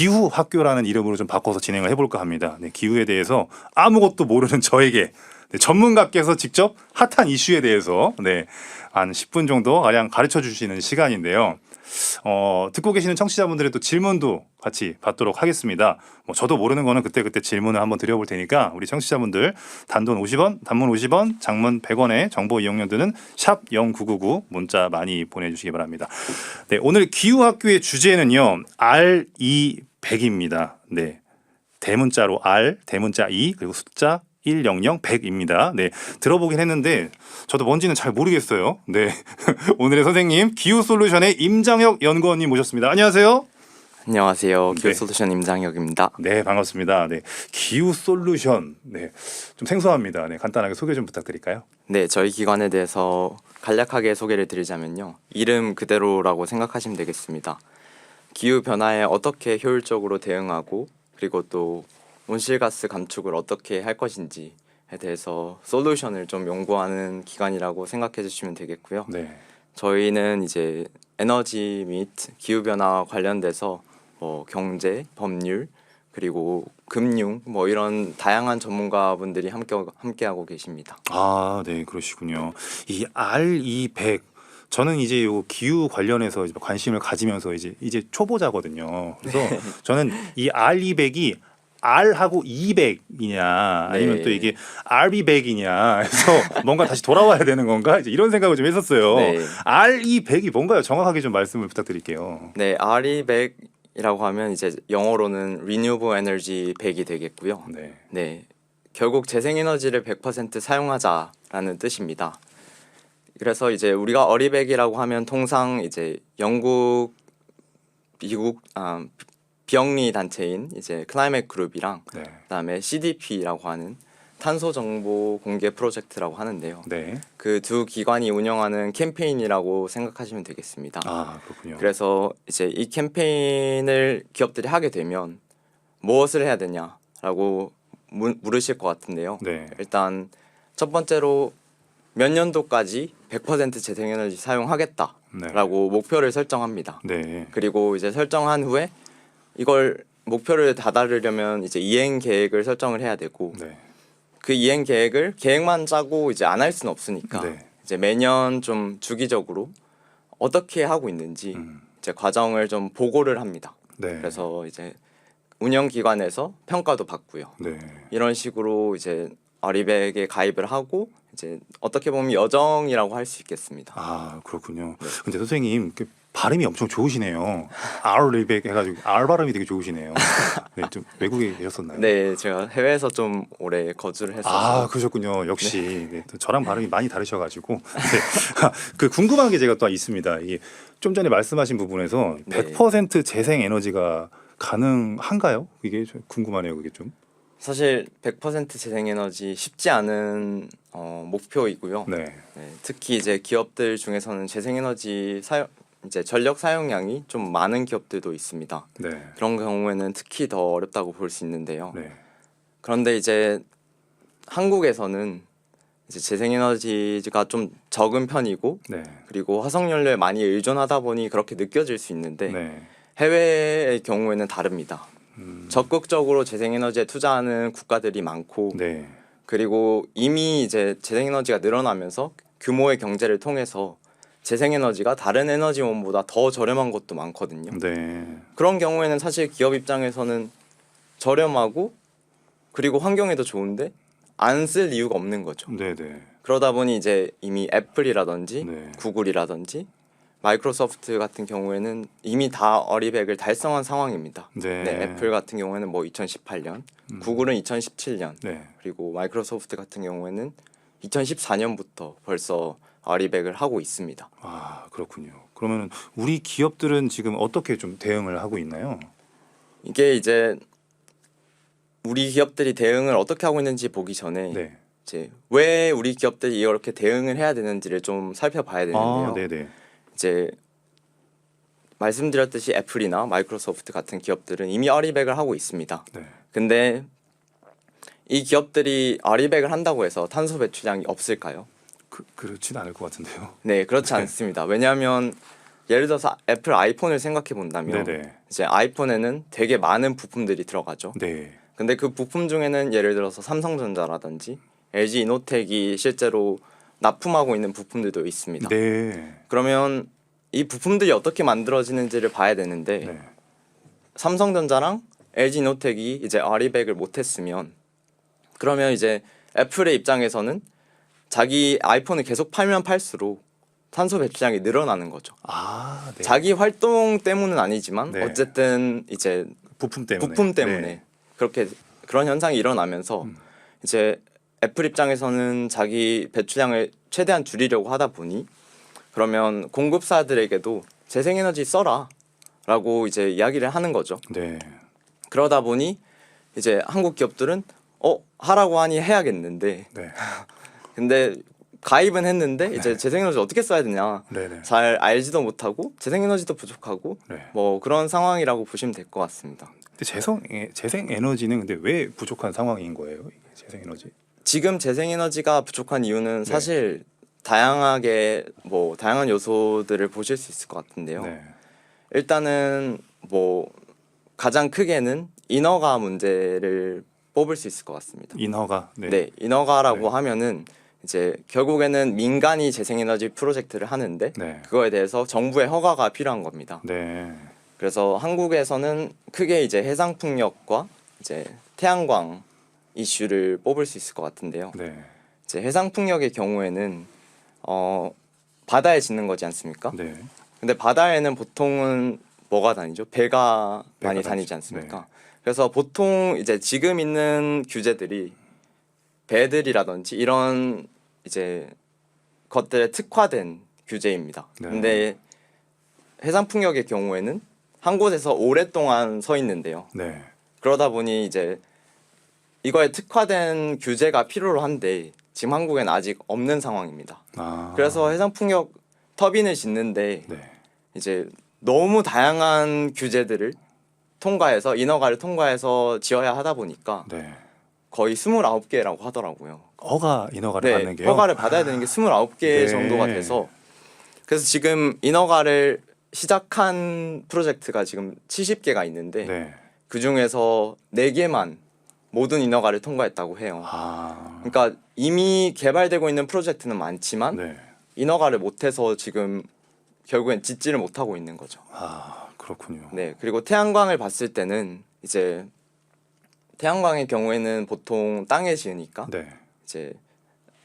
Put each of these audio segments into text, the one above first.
기후 학교라는 이름으로 좀 바꿔서 진행을 해볼까 합니다. 네, 기후에 대해서 아무것도 모르는 저에게 네, 전문가께서 직접 핫한 이슈에 대해서 네, 한 10분 정도 가량 가르쳐 주시는 시간인데요. 듣고 계시는 청취자분들의 또 질문도 같이 받도록 하겠습니다. 뭐 저도 모르는 거는 그때 질문을 한번 드려볼 테니까 우리 청취자분들 단돈 50원, 단문 50원, 장문 100원의 정보 이용료들은 샵 0999 문자 많이 보내주시기 바랍니다. 네, 오늘 기후학교의 주제는요. R200입니다. 네, 대문자로 R, 대문자 2 그리고 숫자 100, 100입니다. 네, 들어보긴 했는데 저도 뭔지는 잘 모르겠어요. 네, 오늘의 선생님 기후솔루션의 임장혁 연구원님 모셨습니다. 안녕하세요. 안녕하세요. 네. 기후솔루션 임장혁입니다. 네, 반갑습니다. 네, 기후솔루션. 네, 좀 생소합니다. 네, 간단하게 소개 좀 부탁드릴까요? 네, 저희 기관에 대해서 간략하게 소개를 드리자면요. 이름 그대로라고 생각하시면 되겠습니다. 기후 변화에 어떻게 효율적으로 대응하고 그리고 또 온실가스 감축을 어떻게 할 것인지에 대해서 솔루션을 좀 연구하는 기관이라고 생각해 주시면 되겠고요. 네, 저희는 이제 에너지 및 기후 변화 관련돼서 뭐 경제, 법률 그리고 금융 뭐 이런 다양한 전문가분들이 함께하고 계십니다. 아, 네, 그러시군요. 이 R200 저는 이제 요 기후 관련해서 이제 관심을 가지면서 이제 초보자거든요. 그래서 저는 이 R200이 R하고 200이냐 아니면 네. 또 이게 RB100이냐 해서 뭔가 다시 돌아와야 되는 건가 이제 이런 생각을 좀 했었어요. 네. R200이 뭔가요? 정확하게 좀 말씀을 부탁드릴게요. 네, RE100이라고 하면 이제 영어로는 Renewable Energy 100이 되겠고요. 네, 네, 결국 재생에너지를 100% 사용하자라는 뜻입니다. 그래서 이제 우리가 어리백이라고 하면 통상 이제 영국, 미국, 비영리 단체인 이제 클라이맥 그룹이랑 네, 그다음에 CDP라고 하는 탄소 정보 공개 프로젝트라고 하는데요. 네. 그 두 기관이 운영하는 캠페인이라고 생각하시면 되겠습니다. 아, 그렇군요. 그래서 이제 이 캠페인을 기업들이 하게 되면 무엇을 해야 되냐라고 물으실 것 같은데요. 네, 일단 첫 번째로 몇 년도까지 100% 재생에너지 사용하겠다라고 목표를 설정합니다. 네, 그리고 이제 설정한 후에 이걸 목표를 다다르려면 이제 이행 계획을 설정을 해야 되고 네, 그 이행 계획만 짜고 이제 안 할 수는 없으니까 네. 이제 매년 좀 주기적으로 어떻게 하고 있는지 이제 과정을 좀 보고를 합니다. 네. 그래서 이제 운영 기관에서 평가도 받고요. 네. 이런 식으로 이제 어리백에 가입을 하고 이제 어떻게 보면 여정이라고 할 수 있겠습니다. 아, 그렇군요. 근데 선생님 그 발음이 엄청 좋으시네요. R200 해가지고 R 발음이 되게 좋으시네요. 네, 좀 외국에 계셨었나요? 네, 제가 해외에서 좀 오래 거주를 아, 했어서 그러셨군요. 역시 네, 또 저랑 발음이 많이 다르셔가지고 네. 그 궁금한 게 제가 또 있습니다. 이게 좀 전에 말씀하신 부분에서 네. 100% 재생 에너지가 가능한가요? 이게 좀 궁금하네요. 그게 좀. 사실 100% 재생에너지 쉽지 않은 목표이고요. 네. 네, 특히 이제 기업들 중에서는 재생에너지 이제 전력 사용량이 좀 많은 기업들도 있습니다. 네. 그런 경우에는 특히 더 어렵다고 볼 수 있는데요. 네. 그런데 이제 한국에서는 이제 재생에너지가 좀 적은 편이고 네. 그리고 화석연료에 많이 의존하다 보니 그렇게 느껴질 수 있는데 네. 해외의 경우에는 다릅니다. 적극적으로 재생에너지에 투자하는 국가들이 많고 네. 그리고 이미 이제 재생에너지가 늘어나면서 규모의 경제를 통해서 재생에너지가 다른 에너지원보다 더 저렴한 것도 많거든요. 네. 그런 경우에는 사실 기업 입장에서는 저렴하고 그리고 환경에도 좋은데 안 쓸 이유가 없는 거죠. 네. 네. 그러다 보니 이제 이미 애플이라든지 네. 구글이라든지 마이크로소프트 같은 경우에는 이미 다 어리백을 달성한 상황입니다. 네. 네, 애플 같은 경우에는 뭐 2018년, 구글은 2017년, 네. 그리고 마이크로소프트 같은 경우에는 2014년부터 벌써 어리백을 하고 있습니다. 아, 그렇군요. 그러면 우리 기업들은 지금 어떻게 좀 대응을 하고 있나요? 이게 이제 우리 기업들이 대응을 어떻게 하고 있는지 보기 전에 네. 이제 왜 우리 기업들이 이렇게 대응을 해야 되는지를 좀 살펴봐야 되는데요. 아, 네네. 이제 말씀드렸듯이 애플이나 마이크로소프트 같은 기업들은 이미 어리백을 하고 있습니다. 네. 근데 이 기업들이 어리백을 한다고 해서 탄소 배출량이 없을까요? 그렇진 않을 것 같은데요. 네, 그렇지 않습니다. 왜냐하면 예를 들어서 애플 아이폰을 생각해 본다면 네네. 이제 아이폰에는 되게 많은 부품들이 들어가죠. 네. 근데 그 부품 중에는 예를 들어서 삼성전자라든지 LG 이노텍이 실제로 납품하고 있는 부품들도 있습니다. 네. 그러면 이 부품들이 어떻게 만들어지는지를 봐야 되는데 네. 삼성전자랑 LG 이노텍이 이제 아리백을 못했으면 그러면 이제 애플의 입장에서는 자기 아이폰을 계속 팔면 팔수록 탄소 배출량이 늘어나는 거죠. 아, 네. 자기 활동 때문은 아니지만 네. 어쨌든 이제 부품 때문에. 부품 때문에 네. 그렇게 그런 현상이 일어나면서 이제 애플 입장에서는 자기 배출량을 최대한 줄이려고 하다 보니 그러면 공급사들에게도 재생에너지 써라라고 이제 이야기를 하는 거죠. 네. 그러다 보니 이제 한국 기업들은 하라고 하니 해야겠는데 네. 근데 가입은 했는데 이제 네. 재생에너지 어떻게 써야 되냐 네네. 잘 알지도 못하고 재생에너지도 부족하고 네. 뭐 그런 상황이라고 보시면 될 것 같습니다. 근데 재생 에너지는 근데 왜 부족한 상황인 거예요? 이게 재생 에너지? 지금 재생에너지가 부족한 이유는 네. 사실 다양하게 뭐 다양한 요소들을 보실 수 있을 것 같은데요. 네. 일단은 뭐 가장 크게는 인허가 문제를 뽑을 수 있을 것 같습니다. 인허가. 네, 인허가라고 네. 하면은 이제 결국에는 민간이 재생에너지 프로젝트를 하는데 네. 그거에 대해서 정부의 허가가 필요한 겁니다. 네. 그래서 한국에서는 크게 이제 해상풍력과 이제 태양광 이슈를 뽑을 수 있을 것 같은데요. 네. 이제 해상풍력의 경우에는 바다에 짓는 거지 않습니까? 네. 근데 바다에는 보통은 뭐가 다니죠? 배가 많이 다니죠. 다니지 않습니까? 그래서 보통 이제 지금 있는 규제들이 배들이라든지 이런 이제 것들에 특화된 규제입니다. 네. 근데 해상풍력의 경우에는 한 곳에서 오랫동안 서 있는데요. 네. 그러다 보니 이제 이거에 특화된 규제가 필요로 한데 지금 한국엔 아직 없는 상황입니다. 아. 그래서 해상풍력 터빈을 짓는데 네. 이제 너무 다양한 규제들을 통과해서 인허가를 통과해서 지어야 하다 보니까 네. 거의 29개라고 하더라고요. 인허가를 받는 게요? 허가를 받아야 되는 게 29개 네. 정도가 돼서 그래서 지금 인허가를 시작한 프로젝트가 지금 70개가 있는데 네. 그 중에서 4개만 모든 인허가를 통과했다고 해요. 아. 그러니까 이미 개발되고 있는 프로젝트는 많지만 네. 인허가를 못해서 지금 결국엔 짓지를 못하고 있는 거죠. 아, 그렇군요. 네, 그리고 태양광을 봤을 때는 이제 태양광의 경우에는 보통 땅에 지으니까 네. 이제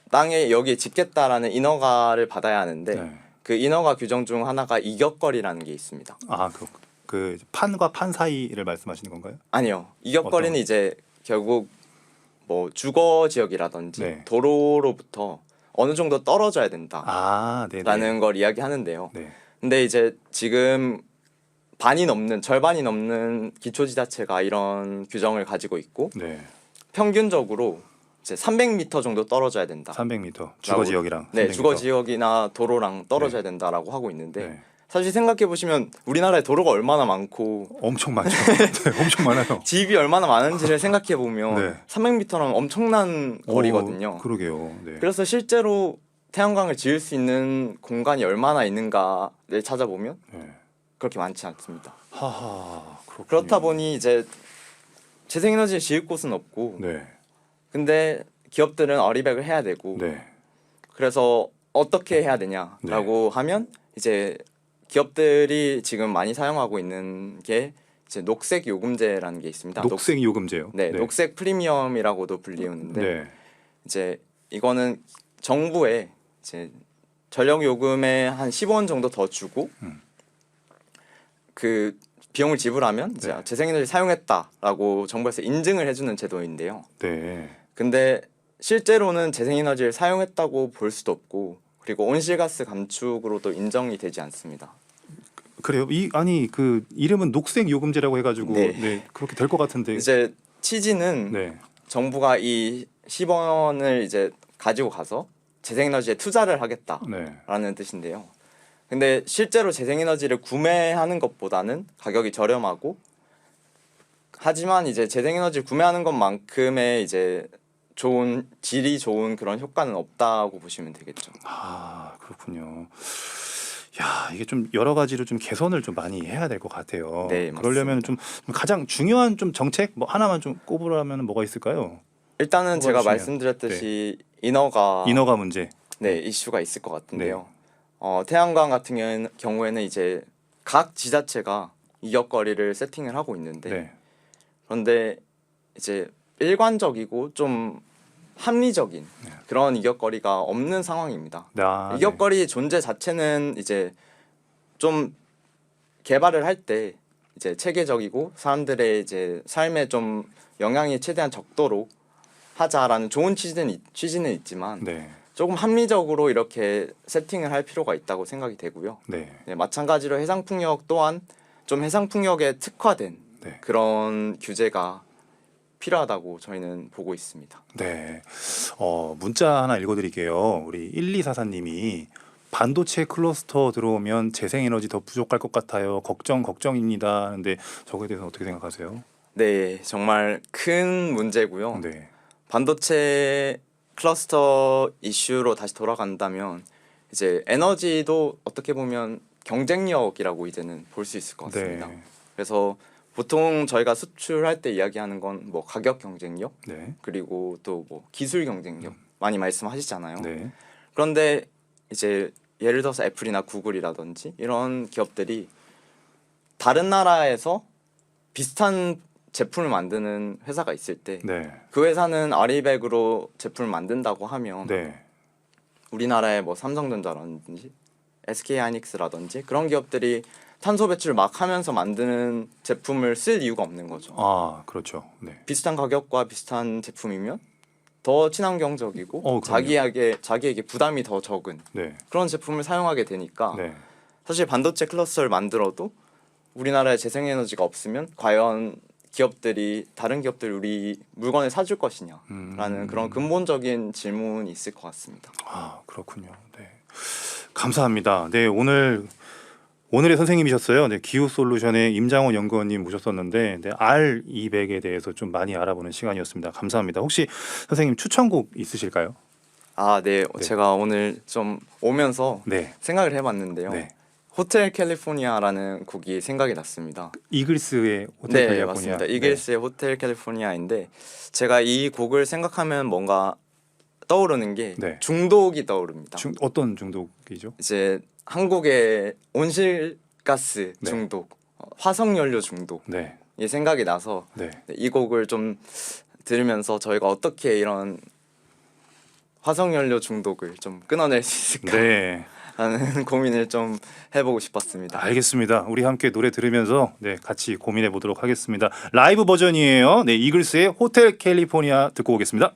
땅에 여기에 짓겠다라는 인허가를 받아야 하는데 네. 그 인허가 규정 중 하나가 이격거리라는 게 있습니다. 아, 그 판과 판 사이를 말씀하시는 건가요? 아니요, 이격거리는 어떤? 이제 결국 뭐 주거 지역이라든지 네. 도로로부터 어느 정도 떨어져야 된다라는 아, 네네. 걸 이야기하는데요. 네. 근데 이제 지금 절반이 넘는 기초지자체가 이런 규정을 가지고 있고 네. 평균적으로 이제 300m 정도 떨어져야 된다. 300m 주거 지역이랑. 네, 300m. 주거 지역이나 도로랑 떨어져야 된다라고 하고 있는데 네. 사실 생각해 보시면 우리나라에 도로가 얼마나 많고 엄청 많죠. 네, 엄청 많아요. 집이 얼마나 많은지를 생각해 보면 네. 300m는 엄청난 거리거든요. 그러게요. 네. 그래서 실제로 태양광을 지을 수 있는 공간이 얼마나 있는가를 찾아보면 네. 그렇게 많지 않습니다. 하하. 그렇군요. 그렇다 보니 이제 재생에너지를 지을 곳은 없고 네. 근데 기업들은 어리백을 해야 되고 네. 그래서 어떻게 해야 되냐라고 하면 이제 기업들이 지금 많이 사용하고 있는 게 이제 녹색 요금제라는 게 있습니다. 녹색 요금제요. 네, 녹색 프리미엄이라고도 불리우는데 네. 이제 이거는 정부에 이제 전력 요금에 한 15원 정도 더 주고 그 비용을 지불하면 이제 네. 재생에너지 사용했다라고 정부에서 인증을 해주는 제도인데요. 네. 근데 실제로는 재생에너지를 사용했다고 볼 수도 없고 그리고 온실가스 감축으로도 인정이 되지 않습니다. 그래요. 그 이름은 녹색 요금제라고 해가지고 네. 네, 그렇게 될 것 같은데. 이제 취지는 네. 정부가 이 10원을 이제 가지고 가서 재생에너지에 투자를 하겠다라는 네. 뜻인데요. 근데 실제로 재생에너지를 구매하는 것보다는 가격이 저렴하고 하지만 이제 재생에너지를 구매하는 것만큼의 이제 질이 좋은 그런 효과는 없다고 보시면 되겠죠. 아, 그렇군요. 야, 이게 좀 여러 가지로 좀 개선을 좀 많이 해야 될 것 같아요. 네, 그러려면 좀 가장 중요한 좀 정책 뭐 하나만 좀 꼽으라면 뭐가 있을까요? 일단은 뭐가 제가 중요해요? 말씀드렸듯이 인허가 인허가 문제. 네, 이슈가 있을 것 같은데요. 태양광 같은 경우에는 이제 각 지자체가 이격거리를 세팅을 하고 있는데 네. 그런데 이제 일관적이고 좀 합리적인 그런 이격거리가 없는 상황입니다. 아, 이격거리 존재 자체는 이제 좀 개발을 할 때 이제 체계적이고 사람들의 이제 삶에 좀 영향이 최대한 적도록 하자라는 좋은 취지는 있지만 네. 조금 합리적으로 이렇게 세팅을 할 필요가 있다고 생각이 되고요. 네. 네, 마찬가지로 해상풍력 또한 좀 해상풍력에 특화된 네. 그런 규제가 필요하다고 저희는 보고 있습니다. 네. 문자 하나 읽어드릴게요. 우리 1244님이 반도체 클러스터 들어오면 재생에너지 더 부족할 것 같아요. 걱정입니다. 근데 저거에 대해서 어떻게 생각하세요? 네, 정말 큰 문제고요. 네. 반도체 클러스터 이슈로 다시 돌아간다면 이제 에너지도 어떻게 보면 경쟁력이라고 이제는 볼 수 있을 것 같습니다. 네. 그래서 보통 저희가 수출할 때 이야기하는 건 뭐 가격 경쟁력 네. 그리고 또 뭐 기술 경쟁력 많이 말씀하시잖아요. 네. 그런데 이제 예를 들어서 애플이나 구글이라든지 이런 기업들이 다른 나라에서 비슷한 제품을 만드는 회사가 있을 때 그 네. 회사는 아리백으로 제품을 만든다고 하면 네. 우리나라의 뭐 삼성전자라든지 SK하이닉스라든지 그런 기업들이 탄소 배출을 막 하면서 만드는 제품을 쓸 이유가 없는 거죠. 아, 그렇죠. 네. 비슷한 가격과 비슷한 제품이면 더 친환경적이고 그럼요. 자기에게 부담이 더 적은 네. 그런 제품을 사용하게 되니까 네. 사실 반도체 클러스터를 만들어도 우리나라에 재생에너지가 없으면 과연 다른 기업들이 우리 물건을 사줄 것이냐라는 그런 근본적인 질문이 있을 것 같습니다. 아, 그렇군요. 네. 감사합니다. 네, 오늘의 선생님이셨어요. 네, 기후솔루션의 임장원 연구원님 모셨었는데 네, R200에 대해서 좀 많이 알아보는 시간이었습니다. 감사합니다. 혹시 선생님 추천곡 있으실까요? 아, 네. 네. 제가 오늘 좀 오면서 네. 생각을 해봤는데요. 네. 호텔 캘리포니아라는 곡이 생각이 났습니다. 이글스의 호텔 네, 캘리포니아. 맞습니다. 이글스의 호텔 캘리포니아인데 제가 이 곡을 생각하면 뭔가 떠오르는 게 네. 중독이 떠오릅니다. 어떤 중독이죠? 이제 한국의 온실가스 네. 중독, 화석연료 중독이 네. 생각이 나서 네. 이 곡을 좀 들으면서 저희가 어떻게 이런 화석연료 중독을 좀 끊어낼 수 있을까 네. 라는 고민을 좀 해보고 싶었습니다. 알겠습니다. 우리 함께 노래 들으면서 네, 같이 고민해 보도록 하겠습니다. 라이브 버전이에요. 네, 이글스의 호텔 캘리포니아 듣고 오겠습니다.